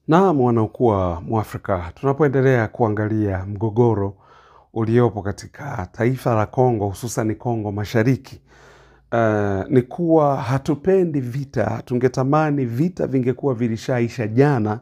Naam, wanaokuwa Mwafrika, tunapoendelea kuangalia mgogoro uliopo katika taifa la Kongo, hususan Kongo Mashariki. Ni kuwa hatupendi vita, tungetamani vita vingekuwa vilishaisha jana,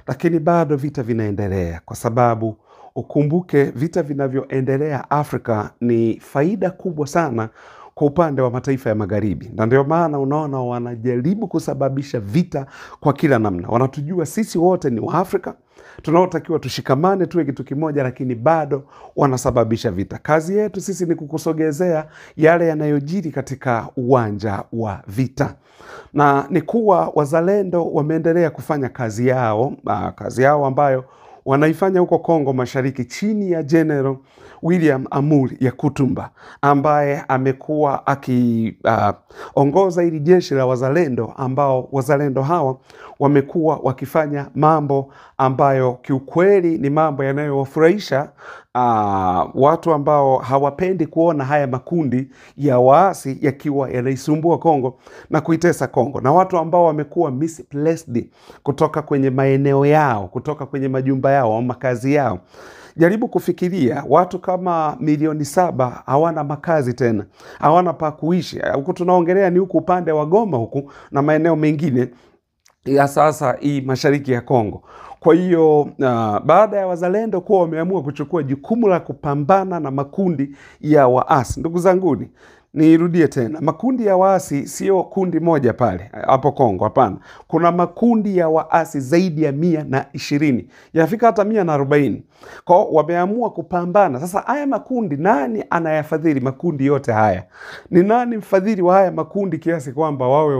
lakini bado vita vinaendelea kwa sababu ukumbuke vita vinavyoendelea Afrika ni faida kubwa sana kwa upande wa mataifa ya magharibi. Na ndio maana unaona wanajaribu kusababisha vita kwa kila namna. Wanatujua sisi wote ni Waafrika, tunaotakiwa tushikamane tuwe kitu kimoja, lakini bado wanasababisha vita. Kazi yetu sisi ni kukusogezea yale yanayojiri katika uwanja wa vita. Na ni kuwa wazalendo wameendelea kufanya kazi yao ambayo wanaifanya huko Kongo Mashariki chini ya General William Amuri Yakutumba, ambaye amekuwa akiongoza ili jeshi la wazalendo, ambao wazalendo hawa wamekuwa wakifanya mambo ambayo kiukweli ni mambo yanayowafurahisha watu ambao hawapendi kuona haya makundi ya waasi yakiwa yanaisumbua Kongo na kuitesa Kongo, na watu ambao wamekuwa misplaced kutoka kwenye maeneo yao, kutoka kwenye majumba yao au makazi yao. Jaribu kufikiria watu kama milioni 7 hawana makazi tena, hawana pa kuishi. Huku tunaongelea ni huku upande wa Goma huku na maeneo mengine ya sasa hii mashariki ya Kongo. Kwa hiyo baada ya wazalendo kuwa wameamua kuchukua jukumu la kupambana na makundi ya waasi, ndugu zanguni, nirudie tena, makundi ya waasi sio kundi moja pale hapo Kongo, hapana. Kuna makundi ya waasi zaidi ya 120, yanafika hata 140. Kwa wameamua kupambana. Sasa haya makundi, nani anayafadhili makundi yote haya? Ni nani mfadhili wa haya makundi kiasi kwamba wawe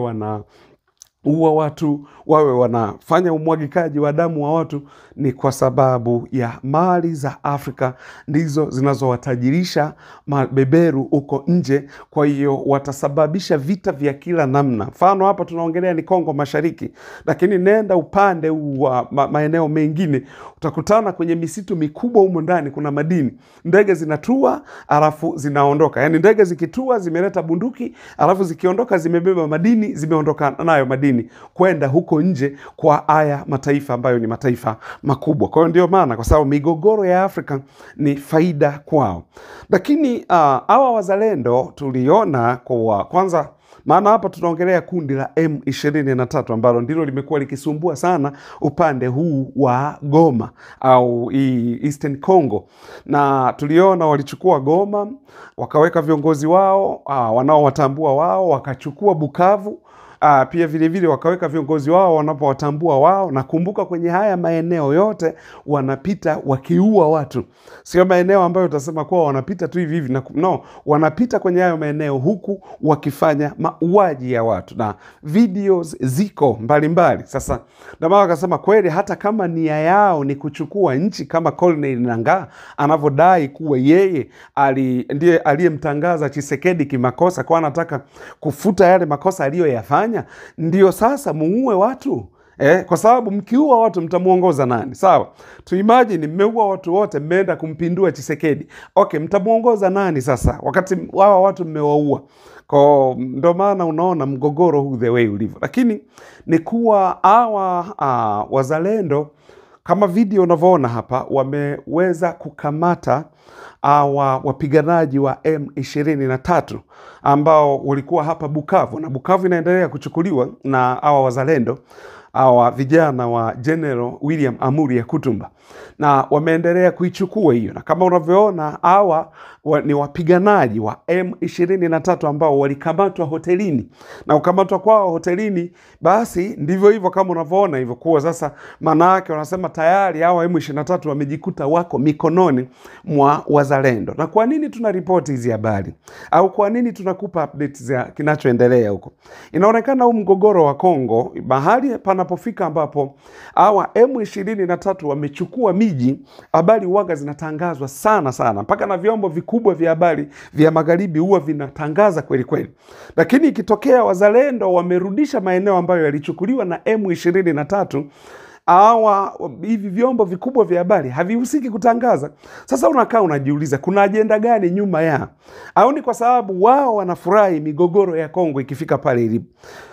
uwa watu, wawe wanafanya umwagikaji wa damu wa watu? Ni kwa sababu ya mali za Afrika ndizo zinazowatajirisha mabeberu uko nje. Kwa hiyo watasababisha vita vya kila namna. Mfano hapa tunaongelea ni Kongo Mashariki, lakini nenda upande wa maeneo mengine, utakutana kwenye misitu mikubwa humo ndani kuna madini. Ndege zinatua alafu zinaondoka. Yaani ndege zikitua zimeleta bunduki, alafu zikiondoka zimebeba madini, zimeondoka nayo madini kwenda huko nje kwa haya mataifa ambayo ni mataifa makubwa. Kwa hiyo ndio maana, kwa sababu migogoro ya Afrika ni faida kwao. Lakini hawa wazalendo tuliona kwa kwanza, maana hapa tunaongelea kundi la M23 ambalo ndilo limekuwa likisumbua sana upande huu wa Goma au Eastern Congo. Na tuliona walichukua Goma, wakaweka viongozi wao wanaowatambua wao, wakachukua Bukavu. Pia vile vile wakaweka viongozi wao wanapowatambua wao. Na kumbuka kwenye haya maeneo yote wanapita wakiua watu. Sio maeneo ambayo utasema kuwa wanapita tu hivi no, wanapita kwenye hayo maeneo huku wakifanya mauaji ya watu, na videos ziko mbalimbali. Sasa ndio maana wakasema kweli hata kama nia yao ni kuchukua nchi kama Colonel Nangaa anavyodai kuwa yeye ndiye aliyemtangaza Tshisekedi kimakosa, kwa anataka kufuta yale makosa aliyoyafanya, ndio sasa muue watu. Kwa sababu mkiua watu mtamuongoza nani? Sawa, tuimagine mmeua watu wote, mmeenda kumpindua Tshisekedi. Okay, mtamuongoza nani sasa wakati hawa watu mmewaua? Kwa ndo maana unaona mgogoro huu the way ulivyo. Lakini ni kuwa hawa wazalendo, kama video unavyoona hapa, wameweza kukamata wapiganaji wa M23 ambao walikuwa hapa Bukavu, na Bukavu inaendelea kuchukuliwa na hawa wazalendo, hawa vijana wa General William Amuri Yakutumba, na wameendelea kuichukua hiyo. Na kama unavyoona hawa ni wapiganaji wa M23 ambao walikamatwa hotelini, na ukamatwa kwao hotelini basi ndivyo hivyo kama unavyoona hivyo, kuwa sasa maana yake wanasema tayari hawa M23 wamejikuta wako mikononi mwa wazalendo. Na kwa nini tunaripoti hizi habari au kwa nini tunakupa updates za kinachoendelea huko? Inaonekana huu mgogoro wa Kongo, mahali panapofika ambapo hawa M23 wamechukua miji, habari huaga zinatangazwa sana sana, mpaka na vyombo vikubwa vya habari vya magharibi huwa vinatangaza kweli kweli. Lakini ikitokea wazalendo wamerudisha maeneo ambayo yalichukuliwa na M23, hivi vyombo vikubwa vya habari havihusiki kutangaza. Sasa unakaa unajiuliza kuna ajenda gani nyuma ya? Au ni kwa sababu wao wanafurahi migogoro ya Kongo ikifika pale ilipo?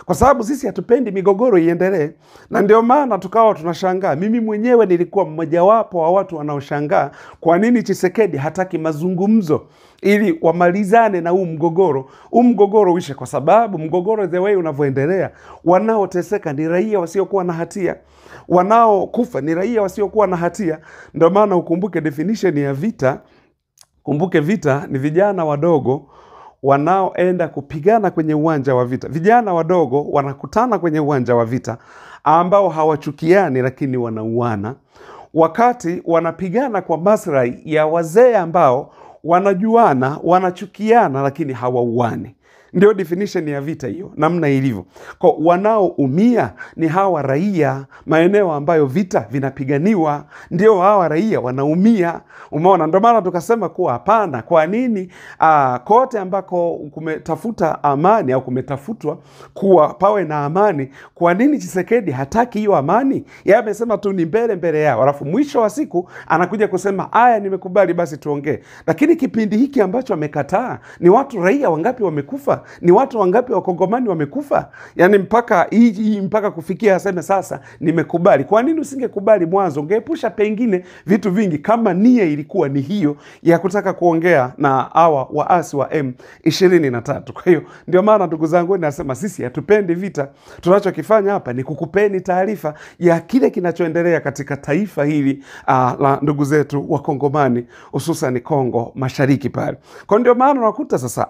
kwa sababu sisi hatupendi migogoro iendelee. Na ndio maana tukawa tunashangaa. Mimi mwenyewe nilikuwa mmojawapo wa watu wanaoshangaa kwa nini Tshisekedi hataki mazungumzo ili wamalizane na huu mgogoro. Huu mgogoro uishe, kwa sababu mgogoro the way unavyoendelea, wanaoteseka ni raia wasiokuwa na hatia. Wanaokufa ni raia wasiokuwa na hatia. Ndio maana ukumbuke definition ya vita. Kumbuke vita ni vijana wadogo wanaoenda kupigana kwenye uwanja wa vita. Vijana wadogo wanakutana kwenye uwanja wa vita ambao hawachukiani lakini wanauana, wakati wanapigana kwa maslahi ya wazee ambao wanajuana, wanachukiana lakini hawauani. Ndio definition ya vita hiyo, namna ilivyo. Kwa wanaoumia ni hawa raia, maeneo ambayo vita vinapiganiwa, ndio hawa raia wanaumia. Umeona? Ndio maana tukasema kuwa hapana, kwa nini kote ambako kumetafuta amani au kumetafutwa kuwa pawe na amani, kwa nini Tshisekedi hataki hiyo amani? Yeye amesema tu ni mbele yao, alafu mwisho wa siku anakuja kusema aya, nimekubali basi tuongee. Lakini kipindi hiki ambacho amekataa, ni watu raia wangapi wamekufa? Ni watu wangapi wakongomani wamekufa? Yani mpaka kufikia aseme sasa nimekubali. Kwa nini usingekubali mwanzo? Ungeepusha pengine vitu vingi, kama nia ilikuwa ni hiyo ya kutaka kuongea na hawa waasi wa M23. Kwa hiyo ndio maana ndugu zangu nasema sisi hatupendi vita. Tunachokifanya hapa ni kukupeni taarifa ya kile kinachoendelea katika taifa hili la ndugu zetu wa Kongomani, hususan Kongo Mashariki pale. Kwa ndio maana unakuta sasa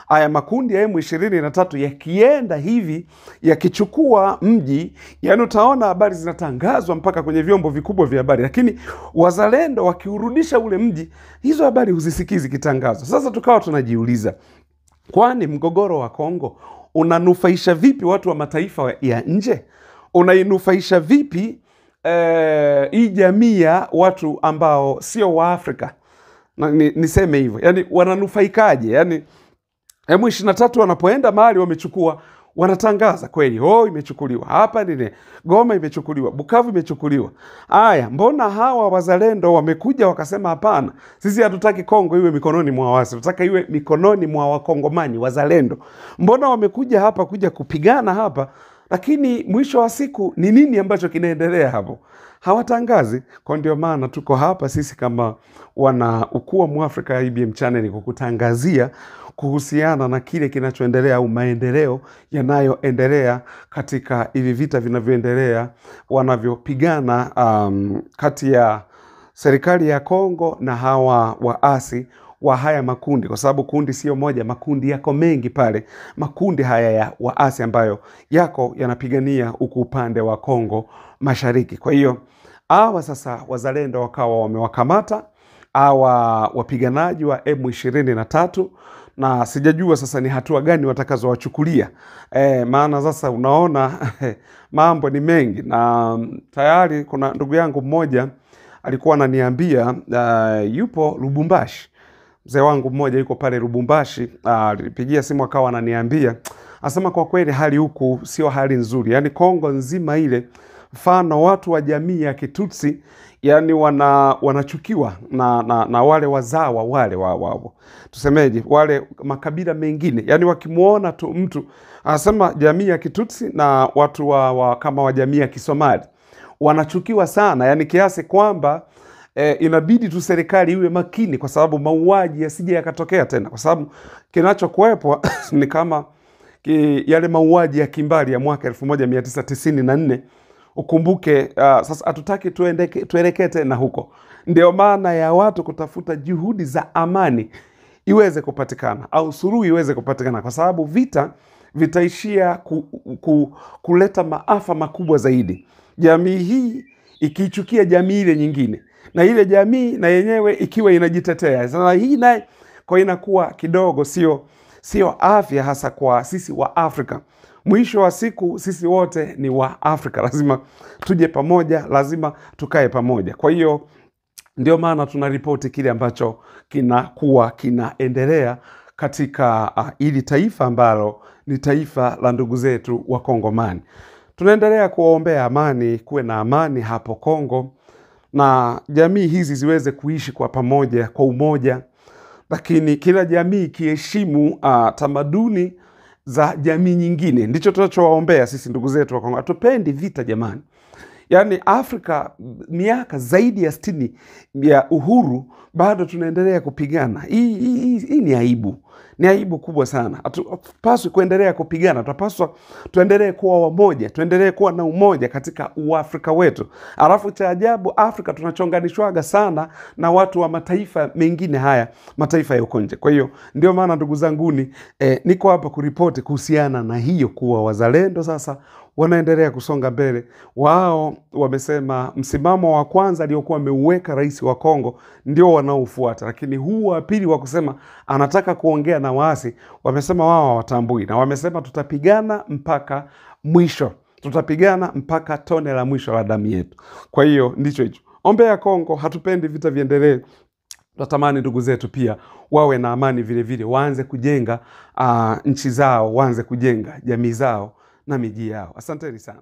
haya makundi ya M23 yakienda hivi, yakichukua mji, yani utaona habari zinatangazwa mpaka kwenye vyombo vikubwa vya habari, lakini wazalendo wakiurudisha ule mji, hizo habari huzisikizi kitangazwa. Sasa tukawa tunajiuliza, kwani mgogoro wa Kongo unanufaisha vipi watu wa mataifa ya nje? Unainufaisha vipi hii jamii ya watu ambao sio wa Afrika? Niseme hivyo, yani wananufaikaje? Yani M23 wanapoenda mahali wamechukua, wanatangaza kweli, imechukuliwa hapa, nini, Goma imechukuliwa, Bukavu imechukuliwa. Aya, mbona hawa wazalendo wamekuja wakasema hapana, sisi hatutaki Kongo iwe mikononi mwa waasi, tunataka iwe mikononi mwa wakongomani wazalendo? Mbona wamekuja hapa kuja kupigana hapa, lakini mwisho wa siku ni nini ambacho kinaendelea hapo? Hawatangazi. Kwa ndio maana tuko hapa sisi kama wana Ukuu wa Mwafrika IBM channel kukutangazia kuhusiana na kile kinachoendelea au maendeleo yanayoendelea katika hivi vita vinavyoendelea, wanavyopigana kati ya serikali ya Kongo na hawa waasi wa haya makundi, kwa sababu kundi sio moja, makundi yako mengi pale, makundi haya ya waasi ambayo yako yanapigania huku upande wa Kongo Mashariki. Kwa hiyo hawa sasa wazalendo wakawa wamewakamata hawa wapiganaji wa M23, na sijajua sasa ni hatua gani watakazowachukulia. Maana sasa unaona mambo ni mengi, na tayari kuna ndugu yangu mmoja alikuwa ananiambia yupo Lubumbashi. Mzee wangu mmoja yuko pale Lubumbashi, alipigia simu akawa ananiambia, asema kwa kweli hali huku sio hali nzuri. Yani Kongo nzima ile, mfano watu wa jamii ya Kitutsi, yani wanachukiwa na wale wazawa wale tusemeje, wale makabila mengine. Yani wakimuona tu mtu, anasema jamii ya Kitutsi na watu kama wa jamii ya Kisomali wanachukiwa sana, yani kiasi kwamba inabidi tu serikali iwe makini, kwa sababu mauaji yasije yakatokea tena, kwa sababu kinachokuwepo ni kama yale mauaji ya kimbali ya mwaka 1994. Ukumbuke sasa hatutaki tuelekee tena huko. Ndio maana ya watu kutafuta juhudi za amani iweze kupatikana, au suluhu iweze kupatikana, kwa sababu vita vitaishia kuleta maafa makubwa zaidi. Jamii hii ikichukia jamii ile nyingine, na ile jamii na yenyewe ikiwa inajitetea, sasa hii naye kwa inakuwa kidogo sio afya, hasa kwa sisi wa Afrika. Mwisho wa siku sisi wote ni wa Afrika, lazima tuje pamoja, lazima tukae pamoja. Kwa hiyo ndio maana tunaripoti kile ambacho kinaendelea katika ili taifa ambalo ni taifa la ndugu zetu wa Kongomani. Tunaendelea kuwaombea amani, kuwe na amani hapo Kongo, na jamii hizi ziweze kuishi kwa pamoja, kwa umoja, lakini kila jamii kiheshimu tamaduni za jamii nyingine. Ndicho tunachowaombea sisi ndugu zetu wa Kongo. Hatupendi vita jamani. Yaani Afrika miaka zaidi ya 60 ya uhuru bado tunaendelea kupigana. Hii ni aibu. Ni aibu kubwa sana. Hatupaswi kuendelea kupigana. Tunapaswa tuendelee kuwa wamoja, tuendelee kuwa na umoja katika Uafrika wetu. Alafu cha ajabu, Afrika tunachonganishwaga sana na watu wa mataifa mengine haya, mataifa ya uko nje. Kwa hiyo ndio maana ndugu zanguni, niko hapa kuripoti kuhusiana na hiyo, kuwa wazalendo sasa wanaendelea kusonga mbele. Wao wamesema msimamo wa kwanza aliokuwa ameuweka rais wa Kongo ndio wanaofuata, lakini huu wa pili wa kusema anataka kuongea na waasi, wamesema wao hawatambui, na wamesema tutapigana mpaka mwisho, tutapigana mpaka tone la mwisho la damu yetu. Kwa hiyo ndicho hicho. Ombea Kongo, hatupendi vita viendelee. Tunatamani ndugu zetu pia wawe na amani vile vile, waanze kujenga nchi zao, waanze kujenga jamii zao na miji yao. Asanteni sana.